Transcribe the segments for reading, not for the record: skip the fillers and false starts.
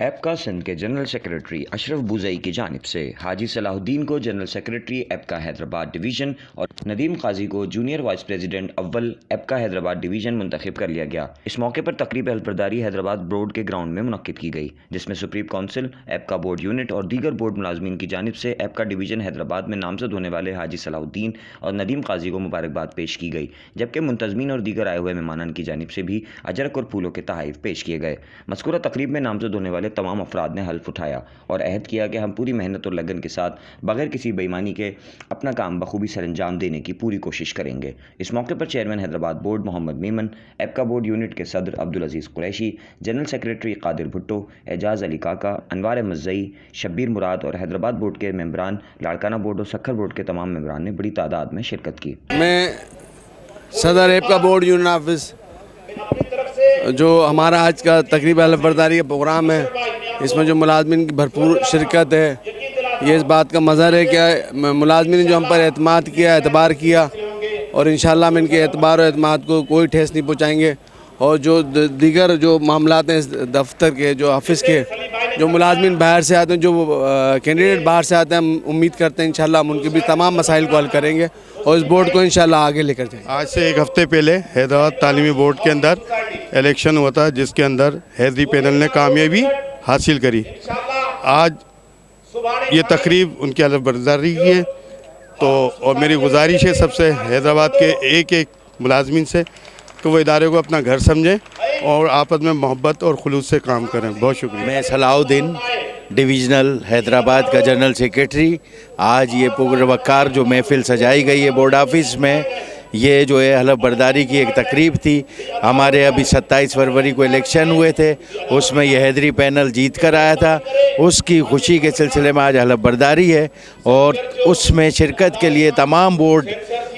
App کا سندھ کے general secretary اشرف بوزئی کی جانب سے حاجی صلاح الدین کو جنرل سیکریٹری ایپ کا حیدرآباد ڈویژن اور ندیم قاضی کو جونیئر وائس پریزیڈنٹ اول ایپ کا حیدرآباد ڈویژن منتخب کر لیا گیا۔ اس موقع پر تقریب اہل برداری حیدرآباد بورڈ کے گراؤنڈ میں منعقد کی گئی، جس میں سپریم کونسل، ایپ کا بورڈ یونٹ اور دیگر بورڈ ملازمین کی جانب سے ایپ کا ڈویژن حیدرآباد میں نامزد ہونے والے حاجی صلاح الدین اور ندیم قاضی کو مبارکباد پیش کی گئی، جبکہ منتظمین اور دیگر آئے ہوئے مہمانان کی جانب سے بھی اجرک اور پھولوں کے تحائف پیش کیے گئے۔ مذکورہ تقریب میں نامزد ہونے والے تمام افراد نے حلف اٹھایا اور عہد کیا کہ ہم پوری محنت اور لگن کے ساتھ بغیر کسی بے ایمانی کے اپنا کام بخوبی سر انجام دینے کی پوری کوشش کریں گے۔ اس موقع پر چیئرمین حیدرآباد بورڈ محمد میمن، ایپ کا بورڈ یونٹ کے صدر عبدالعزیز قریشی، جنرل سیکریٹری قادر بھٹو، اعجاز علی کاکا، انوار احمد زئی، شبیر مراد اور حیدرآباد بورڈ کے ممبران، لاڑکانہ بورڈ اور سکھر بورڈ کے تمام ممبران نے بڑی تعداد میں شرکت کی۔ میں صدر ایپ کا بورڈ یونٹ آفس، جو ہمارا آج کا تقریب اہل برداری کا پروگرام ہے، اس میں جو ملازمین کی بھرپور شرکت ہے، یہ اس بات کا مظہر ہے کہ ملازمین نے جو ہم پر اعتماد کیا، اعتبار کیا، اور انشاءاللہ ہم ان کے اعتبار اور اعتماد کو کوئی ٹھیس نہیں پہنچائیں گے۔ اور جو دیگر جو معاملات ہیں اس دفتر کے، جو آفس کے، جو ملازمین باہر سے آتے ہیں، جو کینڈیڈیٹ باہر سے آتے ہیں، ہم امید کرتے ہیں انشاءاللہ ہم ان کے بھی تمام مسائل کو حل کریں گے اور اس بورڈ کو انشاءاللہ آگے لے کر جائیں گے۔ آج سے ایک ہفتے پہلے حیدرآباد تعلیمی بورڈ کے اندر الیکشن ہوا تھا، جس کے اندر حیدری پینل نے کامیابی حاصل کری۔ آج یہ تقریب ان کی اہل برداری کی ہے، تو اور میری گزارش ہے سب سے، حیدرآباد کے ایک ایک ملازمین سے، کہ وہ ادارے کو اپنا گھر سمجھیں اور آپس میں محبت اور خلوص سے کام کریں۔ بہت شکریہ۔ میں صلاح الدین، ڈویژنل حیدرآباد کا جنرل سیکریٹری۔ آج یہ پروقار جو محفل سجائی گئی ہے بورڈ آفس میں، یہ جو ہے حلف برداری کی ایک تقریب تھی۔ ہمارے ابھی 27 فروری کو الیکشن ہوئے تھے، اس میں یہ حیدری پینل جیت کر آیا تھا، اس کی خوشی کے سلسلے میں آج حلف برداری ہے، اور اس میں شرکت کے لیے تمام بورڈ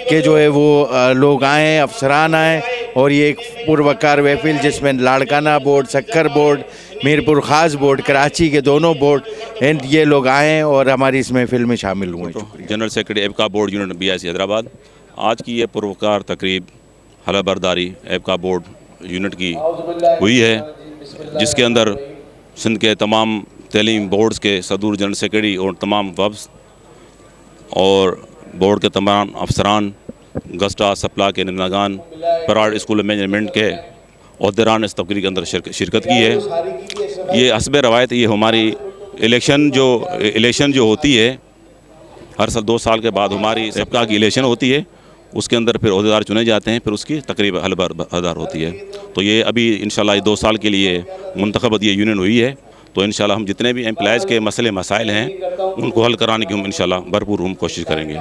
کے جو ہے وہ لوگ آئیں، افسران آئیں، اور یہ ایک پروقار محفل جس میں لاڑکانہ بورڈ، سکھر بورڈ، میرپور خاص بورڈ، کراچی کے دونوں بورڈ، یہ لوگ آئیں اور ہماری اس محفل میں شامل ہوئے۔ جنرل سیکریٹری ایپ کا بورڈ یونٹ BIC حیدرآباد، آج کی یہ پروقار تقریب حلف برداری ایپ کا بورڈ یونٹ کی ہوئی ہے، جس کے اندر سندھ کے تمام تعلیم بورڈز کے صدور، جنرل سیکریٹری اور تمام وفد اور بورڈ کے تمام افسران، گسٹا سپلا کے نمائندگان، پرائیویٹ اسکول مینجمنٹ کے عہدیداران اس تقریب کے اندر شرکت کی ہے۔ یہ حسب روایت یہ ہماری الیکشن جو ہوتی ہے، ہر سال 2 سال کے بعد ہماری سبقہ کی الیکشن ہوتی ہے، اس کے اندر پھر عہدیدار چنے جاتے ہیں، پھر اس کی تقریب حلف برداری ہوتی ہے۔ تو یہ ابھی انشاءاللہ یہ 2 سال کے لیے منتخب یہ یونین ہوئی ہے، تو انشاءاللہ ہم جتنے بھی امپلائز کے مسائل ہیں ان کو حل کرانے کی ہم انشاءاللہ بھرپور کوشش کریں گے۔